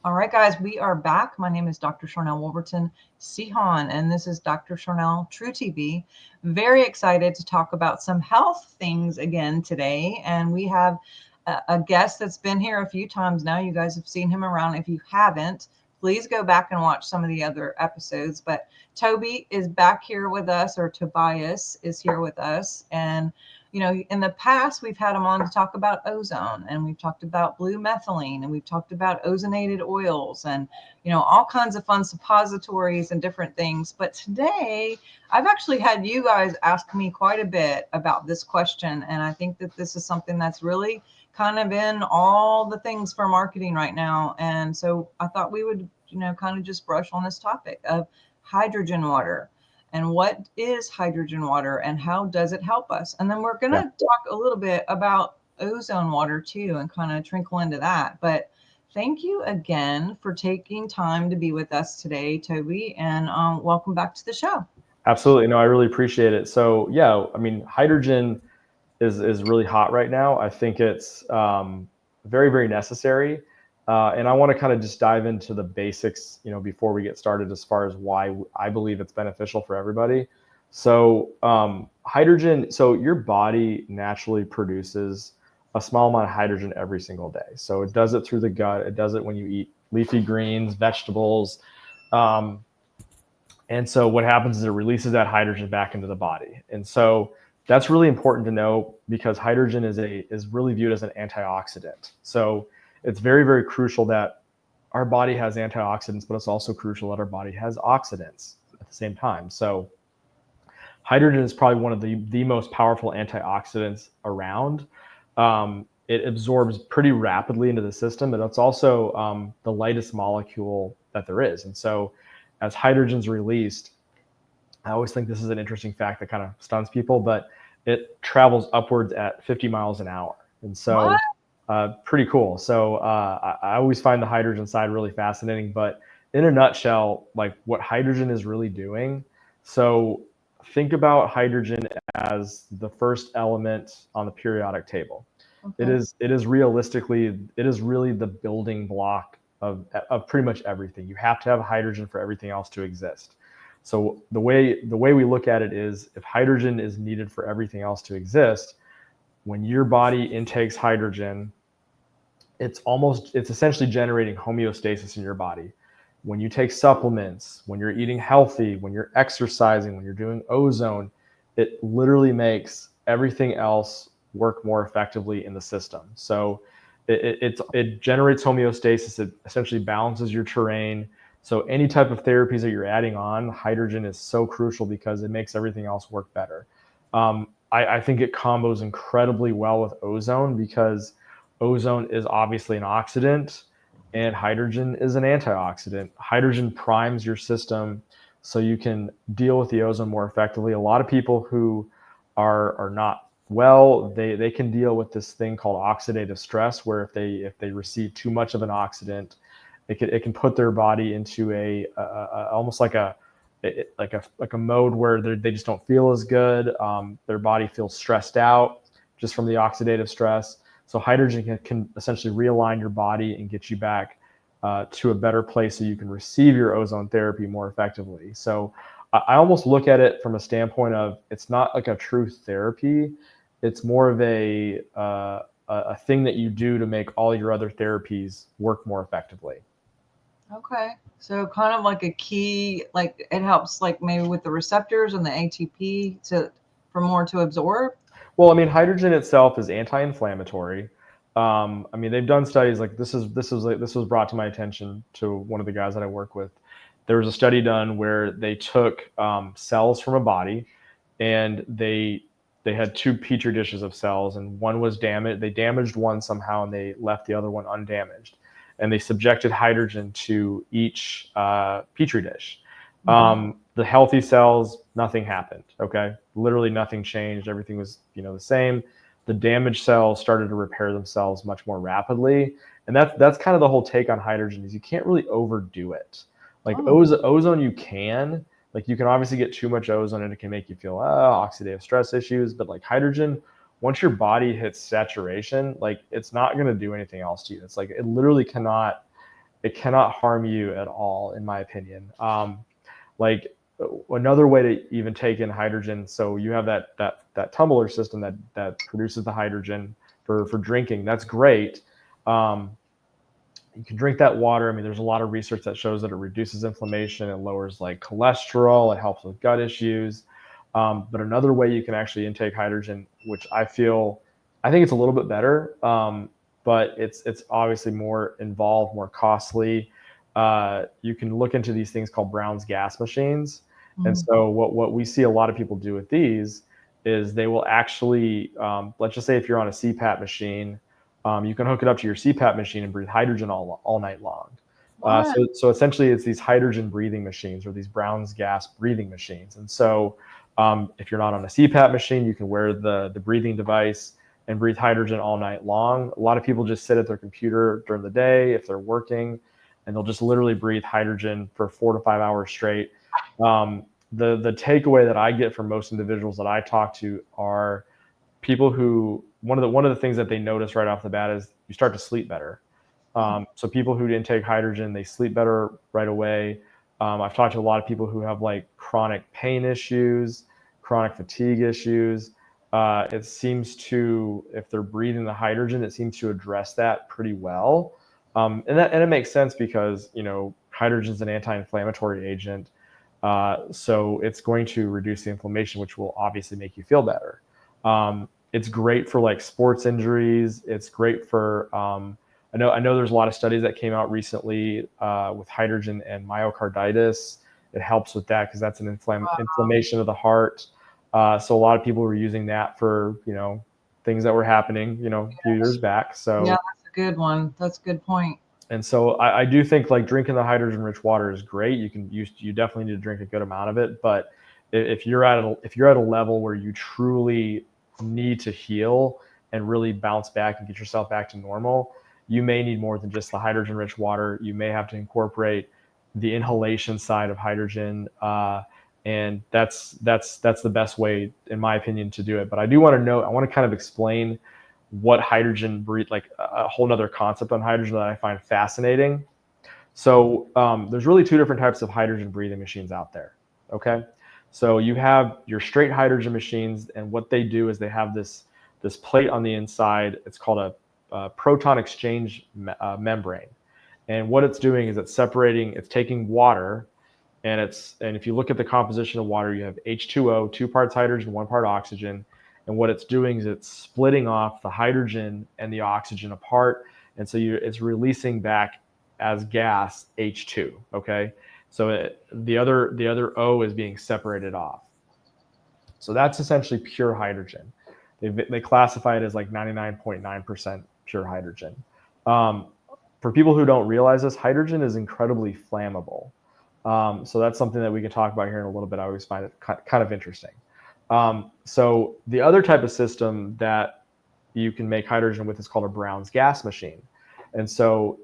All right, guys, we are back. My name is Dr. Sharnael Wolverton Sihon, and this is Dr. Sharnael True TV. Very excited to talk about some health things again today. And we have a guest that's been here a few times now. You guys have seen him around. If you haven't, please go back and watch some of the other episodes. But Toby is back here with us, or Tobias is here with us. And in the past, we've had him on to talk about ozone, and we've talked about blue methylene, and we've talked about ozonated oils, and, all kinds of fun suppositories and different things. But today, I've actually had you guys ask me quite a bit about this question. And I think that this is something that's really kind of in all the things for marketing right now. And so I thought we would, kind of just brush on this topic of hydrogen water. And what is hydrogen water and how does it help us? And then we're going Yeah, to talk a little bit about ozone water too and kind of trickle into that. But thank you again for taking time to be with us today, Toby, and welcome back to the show. absolutely. No, I really appreciate it. So yeah, I mean, hydrogen is really hot right now. I think it's very, very necessary. And I want to kind of just dive into the basics, before we get started, as far as why I believe it's beneficial for everybody. So hydrogen, so your body naturally produces a small amount of hydrogen every single day. So it does it through the gut. It does it when you eat leafy greens, vegetables. Um, And so what happens is it releases that hydrogen back into the body. And so that's really important to know because hydrogen is really viewed as an antioxidant. So it's very, very crucial that our body has antioxidants, but it's also crucial that our body has oxidants at the same time. So hydrogen is probably one of the most powerful antioxidants around. It absorbs pretty rapidly into the system, and it's also the lightest molecule that there is. And so as hydrogen's released, I always think this is an interesting fact that kind of stuns people, but it travels upwards at 50 miles an hour. And What? so pretty cool. So I always find the hydrogen side really fascinating, but in a nutshell, like what hydrogen is really doing. So think about hydrogen as the first element on the periodic table. Okay. It is realistically, it is really the building block of pretty much everything. You have to have hydrogen for everything else to exist. So the way we look at it is if hydrogen is needed for everything else to exist, when your body intakes hydrogen, it's essentially generating homeostasis in your body. When you take supplements, when you're eating healthy, when you're exercising, when you're doing ozone, it literally makes everything else work more effectively in the system. So it generates homeostasis. It essentially balances your terrain. So any type of therapies that you're adding on, hydrogen is so crucial because it makes everything else work better. I think it combos incredibly well with ozone because ozone is obviously an oxidant and hydrogen is an antioxidant. Hydrogen primes your system so you can deal with the ozone more effectively. A lot of people who are not well, they can deal with this thing called oxidative stress, where if they receive too much of an oxidant, it can put their body into a almost like a mode where they just don't feel as good. Their body feels stressed out just from the oxidative stress. So hydrogen can essentially realign your body and get you back to a better place so you can receive your ozone therapy more effectively. So I almost look at it from a standpoint of it's not like a true therapy. It's more of a thing that you do to make all your other therapies work more effectively. Okay. So kind of like a key, like it helps like maybe with the receptors and the ATP to for more to absorb. Well, I mean, hydrogen itself is anti-inflammatory. I mean, they've done studies like this was brought to my attention to one of the guys that I work with. There was a study done where they took cells from a body, and they had two petri dishes of cells, and one was damaged. They damaged one somehow, and they left the other one undamaged. And they subjected hydrogen to each petri dish. Okay. The healthy cells, nothing happened. Okay, literally nothing changed. Everything was the same. The damaged cells started to repair themselves much more rapidly, and that's kind of the whole take on hydrogen is you can't really overdo it. Like Oh, ozone, you can. Like you can obviously get too much ozone and it can make you feel oxidative stress issues. But like hydrogen, once your body hits saturation, like it's not going to do anything else to you. It's like it literally cannot it cannot harm you at all, in my opinion. Like another way to even take in hydrogen. So you have that tumbler system that produces the hydrogen for drinking. That's great. You can drink that water. I mean, there's a lot of research that shows that it reduces inflammation, it lowers like cholesterol, it helps with gut issues. But another way you can actually intake hydrogen, which I think it's a little bit better, but it's obviously more involved, more costly. You can look into these things called Brown's gas machines. And so what we see a lot of people do with these is they will actually, let's just say if you're on a CPAP machine, you can hook it up to your CPAP machine and breathe hydrogen all night long. So essentially, it's these hydrogen breathing machines or these Brown's gas breathing machines. And so if you're not on a CPAP machine, you can wear the breathing device and breathe hydrogen all night long. A lot of people just sit at their computer during the day if they're working, and they'll just literally breathe hydrogen for 4 to 5 hours straight. The takeaway that I get from most individuals that I talk to are people who one of the things that they notice right off the bat is you start to sleep better. So people who intake hydrogen, they sleep better right away. I've talked to a lot of people who have like chronic pain issues, chronic fatigue issues. It seems to, if they're breathing the hydrogen, it seems to address that pretty well. And it makes sense because, hydrogen is an anti-inflammatory agent. So it's going to reduce the inflammation, which will obviously make you feel better. It's great for like sports injuries. It's great for, I know there's a lot of studies that came out recently with hydrogen and myocarditis. It helps with that because that's an inflammation of the heart. So a lot of people were using that for, things that were happening, a few years back. So yeah, that's a good one. That's a good point. And so I do think like drinking the hydrogen rich water is great. You definitely need to drink a good amount of it. But if you're at a level where you truly need to heal and really bounce back and get yourself back to normal, you may need more than just the hydrogen rich water. You may have to incorporate the inhalation side of hydrogen. And that's the best way, in my opinion, to do it. But I want to kind of explain what hydrogen breathe, like a whole nother concept on hydrogen that I find fascinating. So there's really two different types of hydrogen breathing machines out there. Okay. So you have your straight hydrogen machines, and what they do is they have this plate on the inside. It's called a proton exchange membrane. And what it's doing is it's taking water, and if you look at the composition of water, you have H2O, 2 parts hydrogen, 1 part oxygen. And what it's doing is it's splitting off the hydrogen and the oxygen apart. And so it's releasing back as gas H2. Okay. So the other O is being separated off. So that's essentially pure hydrogen. They classify it as like 99.9% pure hydrogen. For people who don't realize this, hydrogen is incredibly flammable. So that's something that we can talk about here in a little bit. I always find it kind of interesting. So the other type of system that you can make hydrogen with is called a Brown's gas machine. And so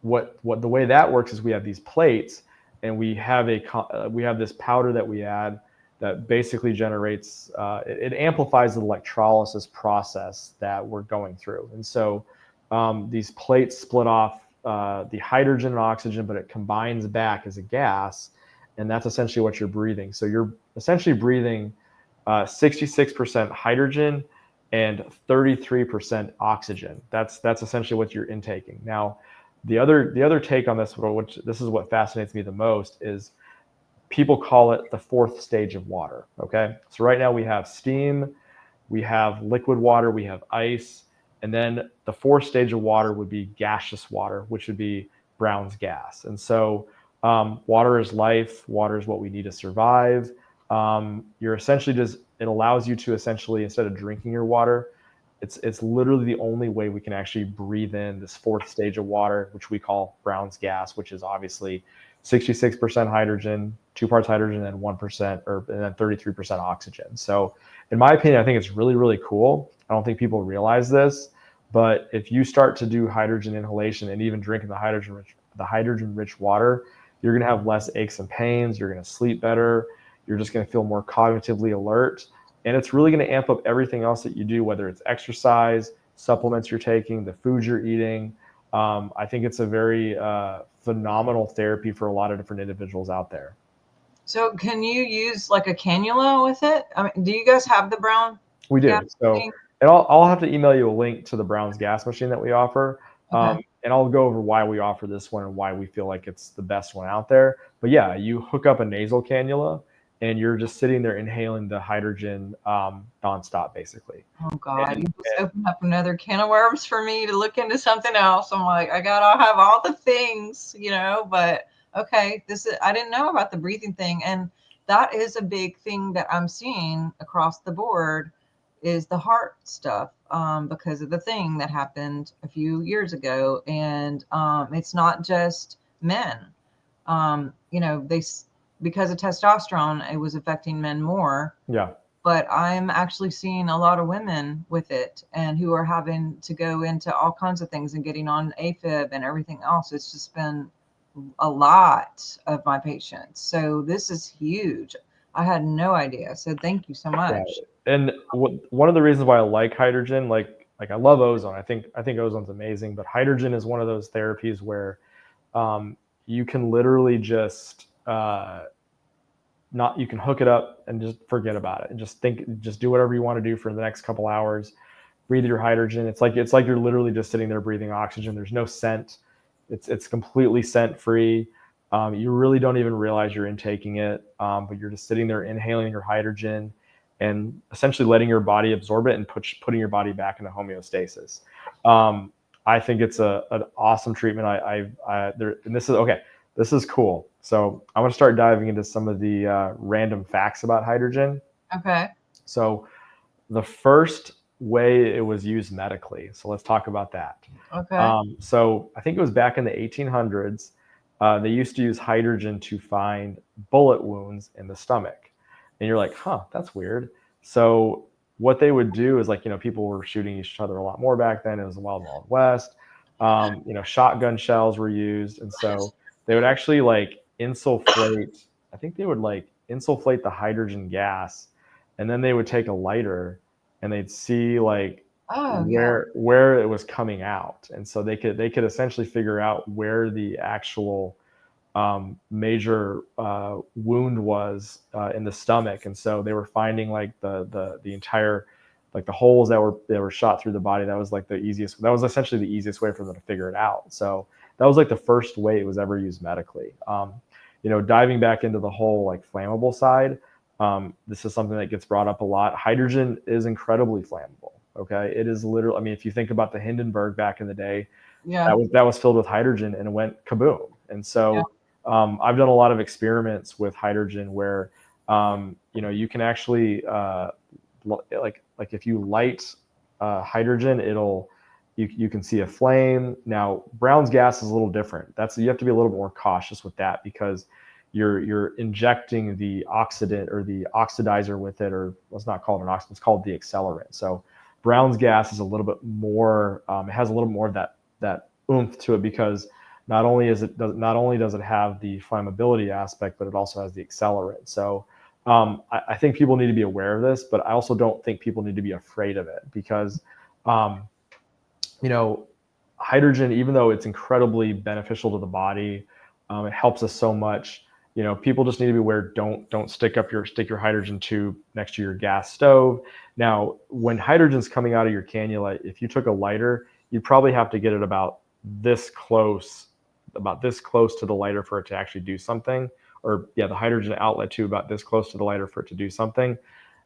what the way that works is we have these plates, and we have this powder that we add that basically generates, it amplifies the electrolysis process that we're going through. And so these plates split off the hydrogen and oxygen, but it combines back as a gas, and that's essentially what you're breathing. So you're essentially breathing 66% hydrogen and 33% oxygen. That's essentially what you're intaking. Now, the other take on this, which this is what fascinates me the most, is people call it the 4th stage of water. Okay, so right now we have steam, we have liquid water, we have ice, and then the 4th stage of water would be gaseous water, which would be Brown's gas. And so water is life. Water is what we need to survive. You're essentially it allows you to essentially, instead of drinking your water, it's literally the only way we can actually breathe in this 4th stage of water, which we call Brown's gas, which is obviously 66% hydrogen, 2 parts hydrogen, and 1% and then 33% oxygen. So in my opinion, I think it's really, really cool. I don't think people realize this, but if you start to do hydrogen inhalation and even drinking the hydrogen rich water, you're going to have less aches and pains. You're going to sleep better. You're just going to feel more cognitively alert. And it's really going to amp up everything else that you do, whether it's exercise, supplements you're taking, the food you're eating. I think it's a very phenomenal therapy for a lot of different individuals out there. So can you use like a cannula with it? I mean, do you guys have the brown We gas do. So, machine? and I'll have to email you a link to the Brown's gas machine that we offer. Okay. And I'll go over why we offer this one and why we feel like it's the best one out there. But yeah, you hook up a nasal cannula and you're just sitting there inhaling the hydrogen nonstop, basically. Oh God, And, you just opened up another can of worms for me to look into something else. I'm like, I gotta have all the things, but okay, I didn't know about the breathing thing. And that is a big thing that I'm seeing across the board is the heart stuff, because of the thing that happened a few years ago. And it's not just men. Because of testosterone, it was affecting men more, yeah, but I'm actually seeing a lot of women with it and who are having to go into all kinds of things and getting on AFib and everything else. It's just been a lot of my patients. So this is huge. I had no idea. So thank you so yeah. much. And one of the reasons why I like hydrogen, like I love ozone. I think ozone's amazing, but hydrogen is one of those therapies where you can literally just not you can hook it up and just forget about it and just do whatever you want to do for the next couple hours. Breathe your hydrogen. It's like you're literally just sitting there breathing oxygen. There's no scent. It's completely scent free. You really don't even realize you're intaking it, but you're just sitting there inhaling your hydrogen and essentially letting your body absorb it and putting your body back into homeostasis. I think it's an awesome treatment. And this is okay. This is cool. So I'm going to start diving into some of the random facts about hydrogen. Okay. So the first way it was used medically. So let's talk about that. Okay. So I think it was back in the 1800s. They used to use hydrogen to find bullet wounds in the stomach. And you're like, huh, that's weird. So what they would do is people were shooting each other a lot more back then. It was the Wild Wild West. Shotgun shells were used. And so they would actually insufflate. I think they would insufflate the hydrogen gas, and then they would take a lighter and they'd see Oh, yeah. where it was coming out, and so they could essentially figure out where the actual major wound was in the stomach. And so they were finding the entire the holes that were shot through the body. That was that was essentially the easiest way for them to figure it out. So that was the first way it was ever used medically. Diving back into the whole flammable side, this is something that gets brought up a lot. Hydrogen is incredibly flammable. Okay, it is literally. I mean, if you think about the Hindenburg back in the day, Yeah. that was filled with hydrogen and it went kaboom. And so I've done a lot of experiments with hydrogen where you can actually if you light hydrogen, you can see a flame. Now Brown's gas is a little different. You have to be a little more cautious with that because you're injecting the oxidant or the oxidizer with it, or let's not call it an oxidant, it's called the accelerant. So Brown's gas is a little bit more, it has a little more of that oomph to it because not only does it have the flammability aspect, but it also has the accelerant. So I think people need to be aware of this, but I also don't think people need to be afraid of it because hydrogen, even though it's incredibly beneficial to the body, it helps us so much. People just need to be aware. Don't stick your hydrogen tube next to your gas stove. Now, when hydrogen's coming out of your cannula, if you took a lighter, you'd probably have to get it about this close to the lighter for it to actually do something. Or the hydrogen outlet tube about this close to the lighter for it to do something.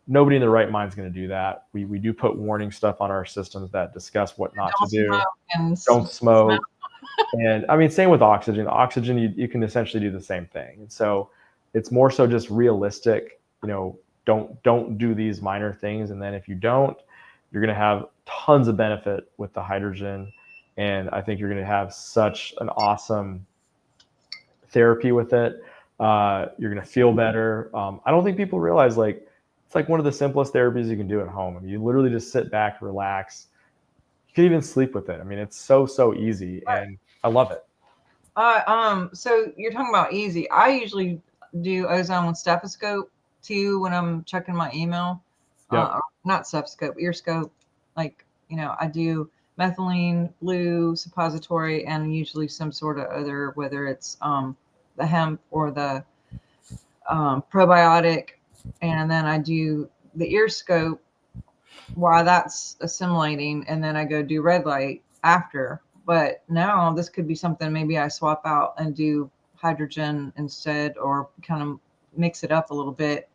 Nobody in their right mind is going to do that. We do put warning stuff on our systems that discuss what not to do. Don't smoke. And I mean, same with oxygen. Oxygen, you can essentially do the same thing. And so it's more so just realistic. Don't do these minor things. And then if you don't, you're going to have tons of benefit with the hydrogen. And I think you're going to have such an awesome therapy with it. You're going to feel better. I don't think people realize it's one of the simplest therapies you can do at home. I mean, you literally just sit back, relax. You can even sleep with it. I mean, it's so easy, and I love it. So you're talking about easy. I usually do ozone with stethoscope too when I'm checking my email. Yep. Not stethoscope, ear scope. I do methylene blue suppository, and usually some sort of other, whether it's the hemp or the probiotic. And then I do the ear scope while that's assimilating, and then I go do red light after. But now this could be something maybe I swap out and do hydrogen instead, or kind of mix it up a little bit.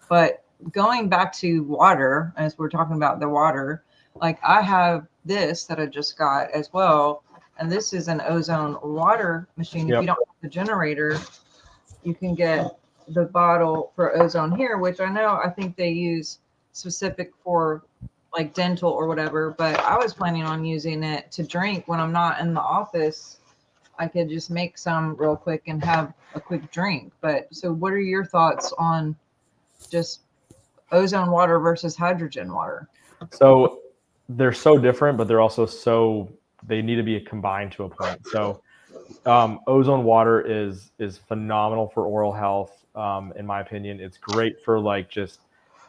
But going back to water, as we're talking about the water, like I have this that I just got as well, and this is an ozone water machine. If you don't have the generator, you can get the bottle for ozone here, which I think they use specific for like dental or whatever, but I was planning on using it to drink when I'm not in the office. I could just make some real quick and have a quick drink. But so what are your thoughts on just ozone water versus hydrogen water? So they're so different, but they're also they need to be combined to a point. So ozone water is phenomenal for oral health. In my opinion, it's great for like just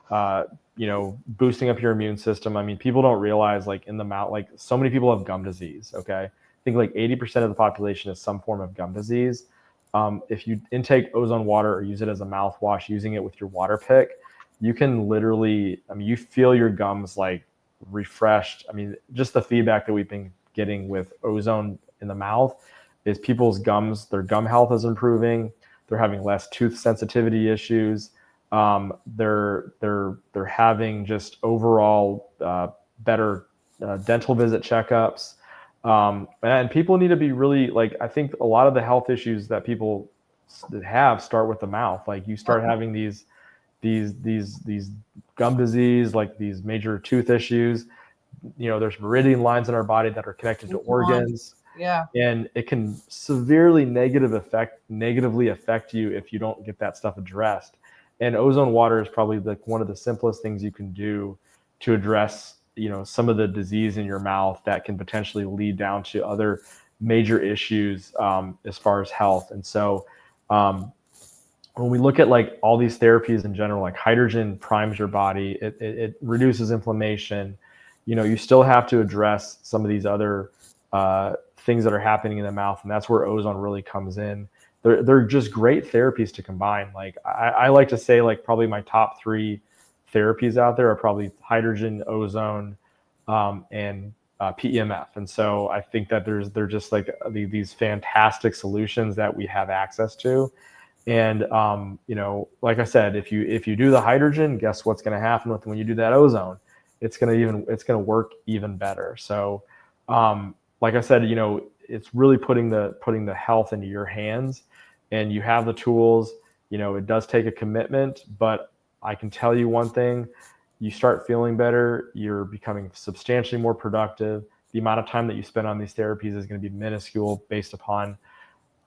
boosting up your immune system. I mean, people don't realize like in the mouth, like so many people have gum disease. Okay, I think like 80% of the population has some form of gum disease. If you intake ozone water or use it as a mouthwash, using it with your water pick, you can literally, I mean, you feel your gums like refreshed. I mean, just the feedback that we've been getting with ozone in the mouth is people's gums, their gum health is improving. They're having less tooth sensitivity issues. They're having just overall better dental visit checkups. And people need to be really like, I think a lot of the health issues that people have start with the mouth. Like you start having these gum disease, like these major tooth issues. There's meridian lines in our body that are connected to organs. Yeah. And it can severely negatively affect you if you don't get that stuff addressed. And ozone water is probably like one of the simplest things you can do to address, some of the disease in your mouth that can potentially lead down to other major issues as far as health. And so when we look at like all these therapies in general, like hydrogen primes your body, it reduces inflammation. You still have to address some of these other things that are happening in the mouth, and that's where ozone really comes in. They're just great therapies to combine. Like I like to say, like probably my top 3 therapies out there are probably hydrogen, ozone, and PEMF. And so I think that they're just like these fantastic solutions that we have access to. And like I said, if you do the hydrogen, guess what's going to happen when you do that ozone? It's going to work even better. So like I said, it's really putting the health into your hands, and you have the tools. It does take a commitment, but I can tell you one thing: you start feeling better, you're becoming substantially more productive. The amount of time that you spend on these therapies is going to be minuscule based upon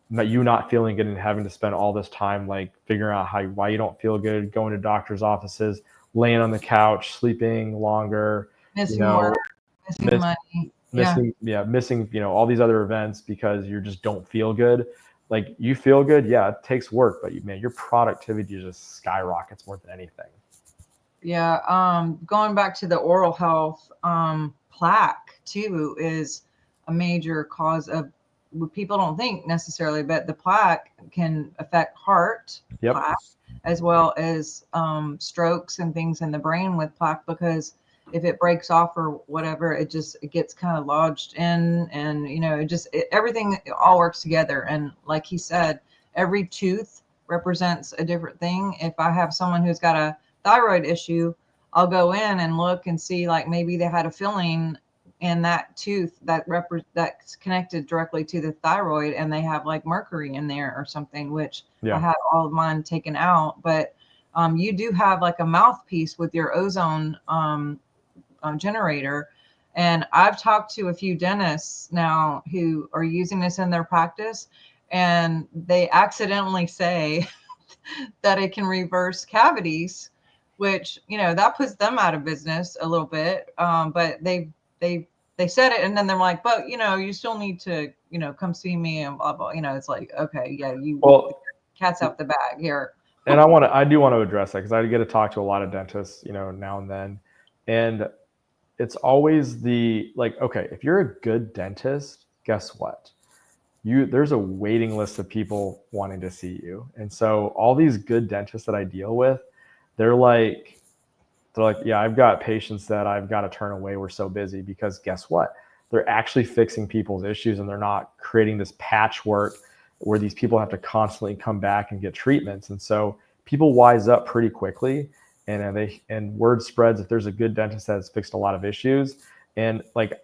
you not feeling good and having to spend all this time like figuring out why you don't feel good, going to doctor's offices, laying on the couch, sleeping longer, Missing work, missing money. missing all these other events because you just don't feel good. Like you feel good, yeah, it takes work, but your productivity just skyrockets more than anything. Yeah. Going back to the oral health, plaque too is a major cause of what people don't think necessarily, but the plaque can affect heart plaque as well as strokes and things in the brain with plaque, because if it breaks off or whatever, it gets kind of lodged in, and everything all works together. And like he said, every tooth represents a different thing. If I have someone who's got a thyroid issue, I'll go in and look and see like maybe they had a filling in that tooth that's connected directly to the thyroid, and they have like mercury in there or something, which I had all of mine taken out. But you do have like a mouthpiece with your ozone generator. And I've talked to a few dentists now who are using this in their practice, and they accidentally say that it can reverse cavities, which, that puts them out of business a little bit. But they said it, and then they're like, but, you still need to, come see me and blah, blah. It's like, okay, yeah, cat's out the bag here. And I do want to address that because I get to talk to a lot of dentists, now and then. And it's always the like, okay, if you're a good dentist, guess what? There's a waiting list of people wanting to see you. And so all these good dentists that I deal with, they're like, yeah, I've got patients that I've got to turn away. We're so busy because guess what? They're actually fixing people's issues and they're not creating this patchwork where these people have to constantly come back and get treatments. And so people wise up pretty quickly and word spreads if there's a good dentist that has fixed a lot of issues. And like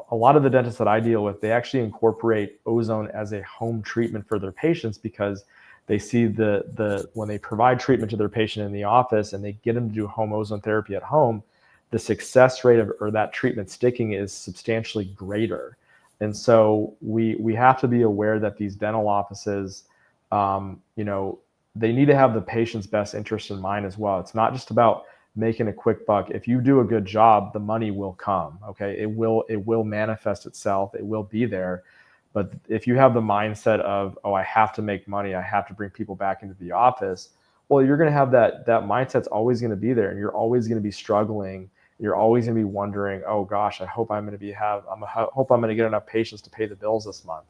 a lot of the dentists that I deal with, they actually incorporate ozone as a home treatment for their patients because they see the when they provide treatment to their patient in the office and they get them to do home ozone therapy at home, the success rate of or that treatment sticking is substantially greater. And so we have to be aware that these dental offices, you know, they need to have the patient's best interest in mind as well. It's not just about making a quick buck. If you do a good job, the money will come. Okay, it will manifest itself. It will be there. But if you have the mindset of, oh, I have to make money, I have to bring people back into the office, well, you're going to have that mindset's always going to be there, and you're always going to be struggling. You're always going to be wondering, oh gosh, I hope I'm going to hope I'm going to get enough patients to pay the bills this month.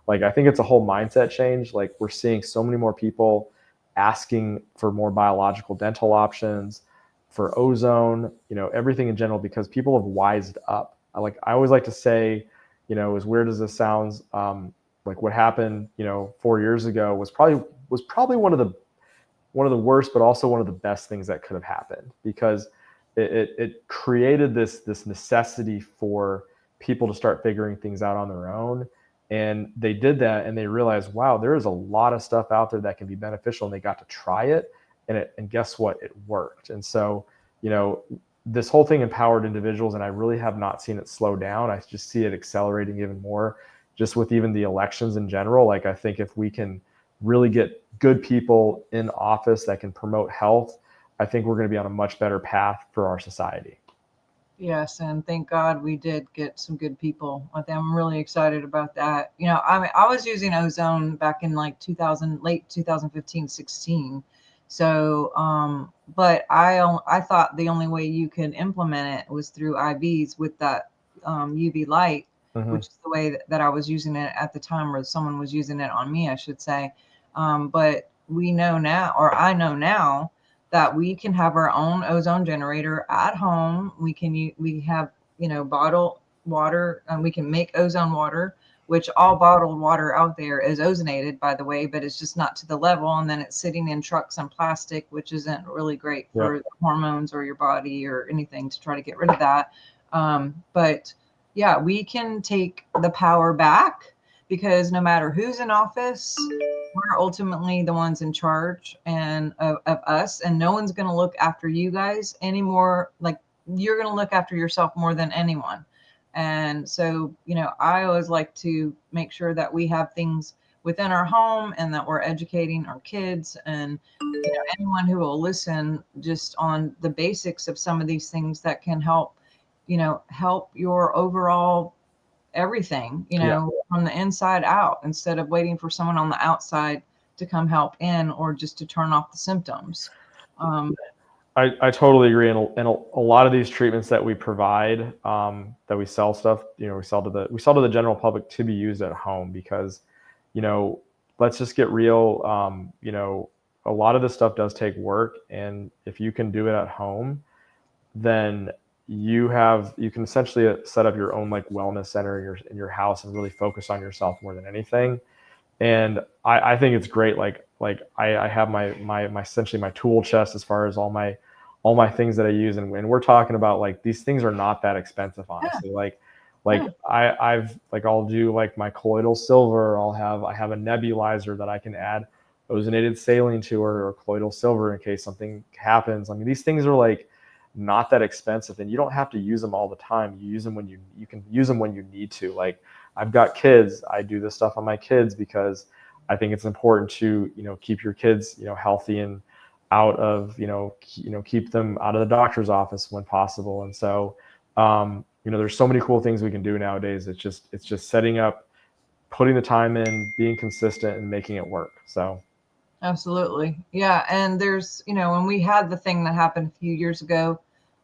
Like I think it's a whole mindset change. Like we're seeing so many more people asking for more biological dental options, for ozone, you know, everything in general, because people have wised up. I always like to say, you know, as weird as this sounds, like what happened, you know, 4 years ago was probably one of the worst, but also one of the best things that could have happened because it created this necessity for people to start figuring things out on their own. And they did that and they realized, wow, there is a lot of stuff out there that can be beneficial, and they got to try it. And guess what? It worked. And so, you know, this whole thing empowered individuals, and I really have not seen it slow down. I just see it accelerating even more just with even the elections in general. Like I think if we can really get good people in office that can promote health, I think we're going to be on a much better path for our society. Yes, and thank God we did get some good people. I'm really excited about that. You know, I mean, I was using ozone back in like 2000, late 2015, 16. So, but I thought the only way you could implement it was through IVs with that UV light, Mm-hmm. which is the way that I was using it at the time, or someone was using it on me, I should say. But we know now, or I know now, that we can have our own ozone generator at home. We have, you know, bottled water, and we can make ozone water, which all bottled water out there is ozonated, by the way, but it's just not to the level. And then it's sitting in trucks and plastic, which isn't really great Yep. for hormones or your body or anything to try to get rid of that. But yeah, we can take the power back because no matter who's in office, we're ultimately the ones in charge and of us, and no one's going to look after you guys anymore. Like you're going to look after yourself more than anyone. And so, you know, I always like to make sure that we have things within our home and that we're educating our kids and, you know, anyone who will listen just on the basics of some of these things that can help, you know, help your overall everything, you Yeah. know, from the inside out, instead of waiting for someone on the outside to come help in or just to turn off the symptoms. Um, I totally agree. And a lot of these treatments that we provide, that we sell stuff, you know, we sell to the general public to be used at home because, you know, let's just get real. You know, a lot of this stuff does take work, and if you can do it at home, then you can essentially set up your own like wellness center in your house and really focus on yourself more than anything. And I think it's great. I have my essentially my tool chest as far as all my things that I use, and we're talking about like these things are not that expensive, yeah, honestly. yeah, I'll do like my colloidal silver. I have a nebulizer that I can add ozonated saline to, or colloidal silver in case something happens. I mean, these things are like not that expensive, and you don't have to use them all the time. You use them when you can use them when you need to. Like I've got kids. I do this stuff on my kids because I think it's important to, you know, keep your kids, you know, healthy and out of, keep them out of the doctor's office when possible. And so, you know, there's so many cool things we can do nowadays. It's just setting up, putting the time in, being consistent, and making it work. So, absolutely. Yeah. And there's, you know, when we had the thing that happened a few years ago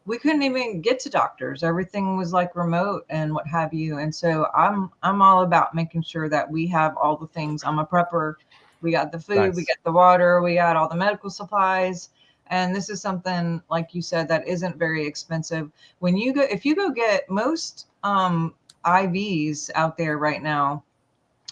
we couldn't even get to doctors. Everything was like remote and what have you. And so I'm all about making sure that we have all the things. I'm a prepper. We got the food, we Nice. got the water, we got all the medical supplies. And this is something, like you said, that isn't very expensive. When you go, if you go get most IVs out there right now,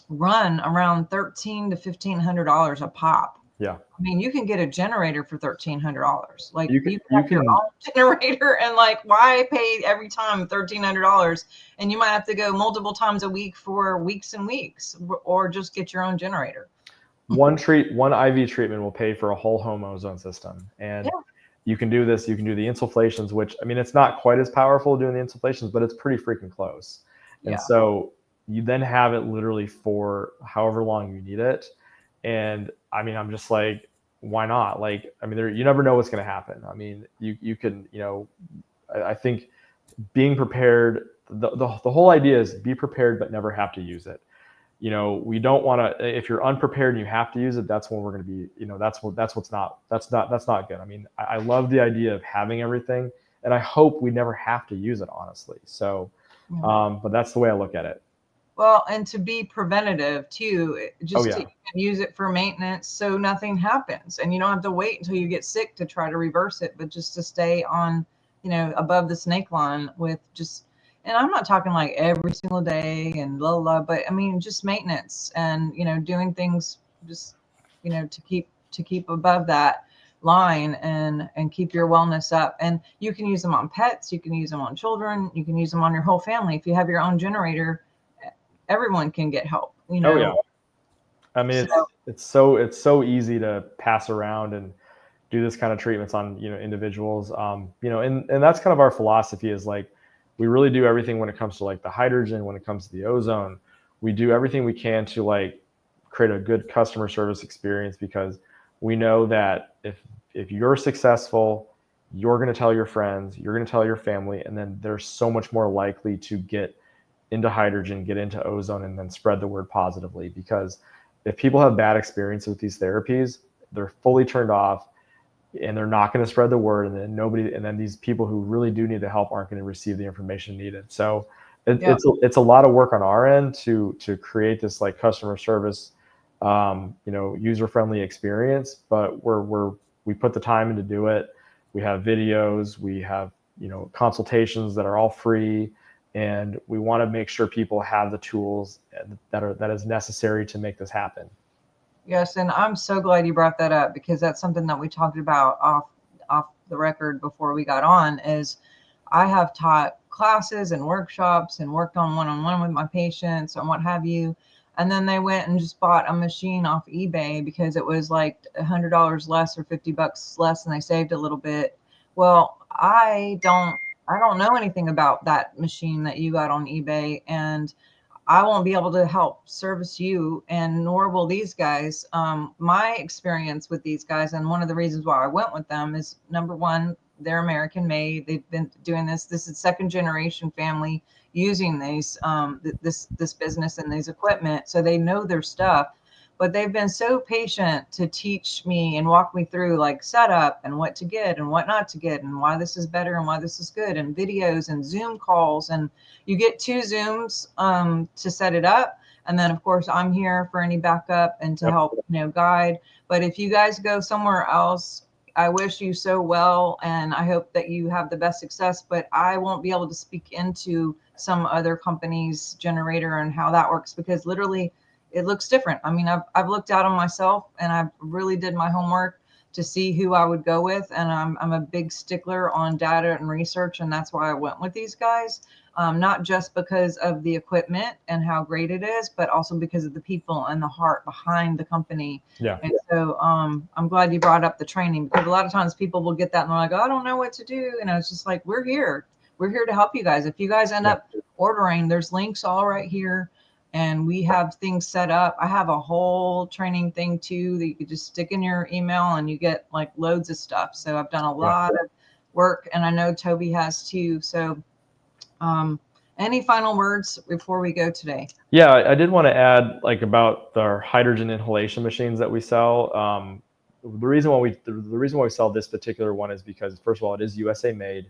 run around $1,300 to $1,500 a pop. Yeah. I mean, you can get a generator for $1,300. Like You you can, can you have your can, own generator, and like, why pay every time $1,300? And you might have to go multiple times a week for weeks and weeks, or just get your own generator. one IV treatment will pay for a whole home ozone system. And Yeah. you can do this. You can do the insufflations, which, I mean, it's not quite as powerful doing the insufflations, but it's pretty freaking close. And Yeah. so you then have it literally for however long you need it. And I mean, I'm just like, why not? Like, I mean, you never know what's going to happen. I mean, you can, I think being prepared, the whole idea is be prepared, but never have to use it. We don't want to, if you're unprepared and you have to use it, that's when we're going to be, that's not good. I mean, I love the idea of having everything, and I hope we never have to use it, honestly. So, but that's the way I look at it. Well, and to be preventative too, Oh just yeah. to use it for maintenance so nothing happens. And you don't have to wait until you get sick to try to reverse it, but just to stay on, above the snake line with just, and I'm not talking like every single day and blah, blah, but I mean, just maintenance and, doing things just, to keep above that line and keep your wellness up. And you can use them on pets, you can use them on children, you can use them on your whole family. If you have your own generator, everyone can get help, Oh yeah. I mean, So, it's so easy to pass around and do this kind of treatments on individuals. And that's kind of our philosophy, is like, we really do everything when it comes to like the hydrogen, when it comes to the ozone. We do everything we can to like create a good customer service experience, because we know that if you're successful, you're going to tell your friends, you're going to tell your family, and then they're so much more likely to get into hydrogen, get into ozone, and then spread the word positively. Because if people have bad experience with these therapies, they're fully turned off, and they're not going to spread the word, and then these people who really do need the help aren't going to receive the information needed. So yeah, it's a lot of work on our end to create this like customer service, user friendly experience. But we put the time in to do it. We have videos, we have consultations that are all free, and we want to make sure people have the tools that is necessary to make this happen. yes, and I'm so glad you brought that up, because that's something that we talked about off the record before we got on. Is I have taught classes and workshops and worked on one-on-one with my patients and what have you. And then they went and just bought a machine off eBay because it was like $100 less or $50 less, and they saved a little bit. Well, I don't know anything about that machine that you got on eBay, and I won't be able to help service you, and nor will these guys. My experience with these guys, and one of the reasons why I went with them, is number one, they're American made. They've been doing this. This is second generation family using these this business and these equipment, so they know their stuff. But they've been so patient to teach me and walk me through like setup and what to get and what not to get and why this is better and why this is good, and videos and Zoom calls. And you get 2 Zooms to set it up. And then of course I'm here for any backup and to Yep. help, guide. But if you guys go somewhere else, I wish you so well, and I hope that you have the best success, but I won't be able to speak into some other company's generator and how that works, because literally it looks different. I mean, I've looked out on myself, and I really did my homework to see who I would go with. And I'm a big stickler on data and research. And that's why I went with these guys. Not just because of the equipment and how great it is, but also because of the people and the heart behind the company. Yeah. And so I'm glad you brought up the training, because a lot of times people will get that and they're like, oh, I don't know what to do. And it's just like, we're here. We're here to help you guys. If you guys end up ordering, there's links all right here. And we have things set up. I have a whole training thing too that you could just stick in your email and you get like loads of stuff. So I've done a lot of work, and I know Toby has too. So any final words before we go today? Yeah, I did want to add like about our hydrogen inhalation machines that we sell. The reason why we sell this particular one is because, first of all, it is USA made.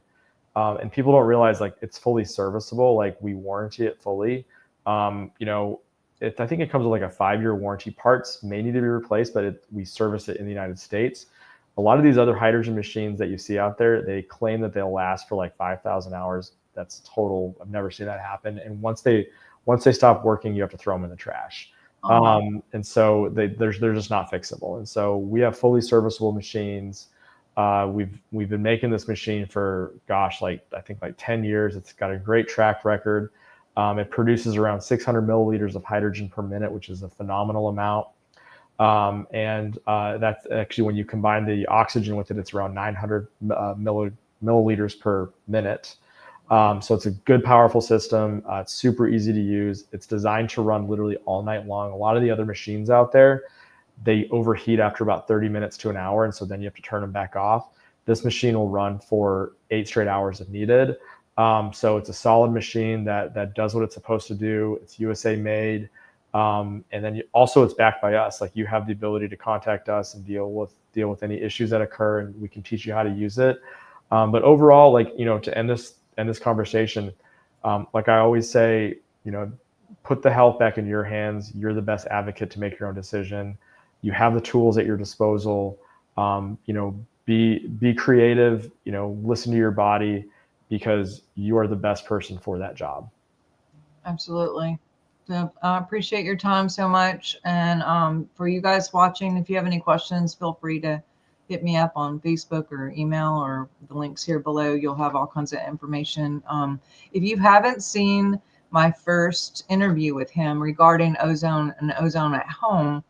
And people don't realize like it's fully serviceable. Like we warranty it fully. You know, I think it comes with like a 5-year warranty. Parts may need to be replaced, but we service it in the United States. A lot of these other hydrogen machines that you see out there, they claim that they'll last for like 5,000 hours. That's total. I've never seen that happen. And once they stop working, you have to throw them in the trash. Oh, wow. And so they're just not fixable. And so we have fully serviceable machines. We've been making this machine for, gosh, like I think like 10 years. It's got a great track record. It produces around 600 milliliters of hydrogen per minute, which is a phenomenal amount. And that's actually, when you combine the oxygen with it, it's around 900 milliliters per minute. So it's a good, powerful system. It's super easy to use. It's designed to run literally all night long. A lot of the other machines out there, they overheat after about 30 minutes to an hour, and so then you have to turn them back off. This machine will run for 8 straight hours if needed. So it's a solid machine that does what it's supposed to do. It's USA made. And then also it's backed by us. Like, you have the ability to contact us and deal with any issues that occur, and we can teach you how to use it. But overall, like, you know, to end this conversation, like I always say, you know, put the health back in your hands. You're the best advocate to make your own decision. You have the tools at your disposal. You know, be creative, you know, listen to your body, because you are the best person for that job. Absolutely. So I appreciate your time so much. And for you guys watching, if you have any questions, feel free to hit me up on Facebook or email, or the links here below. You'll have all kinds of information. If you haven't seen my first interview with him regarding ozone and ozone at home,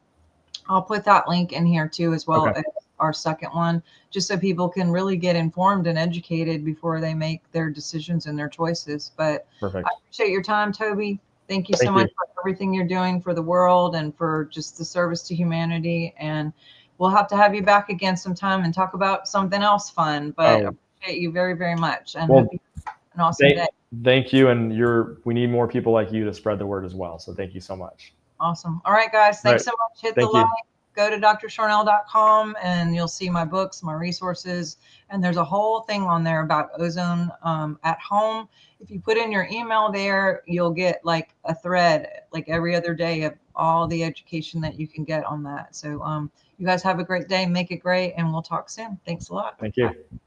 I'll put that link in here too, as well Okay. as our second one, just so people can really get informed and educated before they make their decisions and their choices. But I Perfect. appreciate your time, Toby. Thank you so Thank you. much for everything you're doing for the world and for just the service to humanity. And we'll have to have you back again sometime and talk about something else fun. But I Oh, appreciate you very, very much, and hope well, you have an awesome day. thank you. And we need more people like you to spread the word as well. So thank you so much. Awesome. All right, guys. All Thanks right. so much. Hit the Thank like. you. Go to drsharnael.com and you'll see my books, my resources, and there's a whole thing on there about ozone at home. If you put in your email there, you'll get like a thread like every other day of all the education that you can get on that. So you guys have a great day. Make it great, and we'll talk soon. Thanks a lot. Thank Bye. you.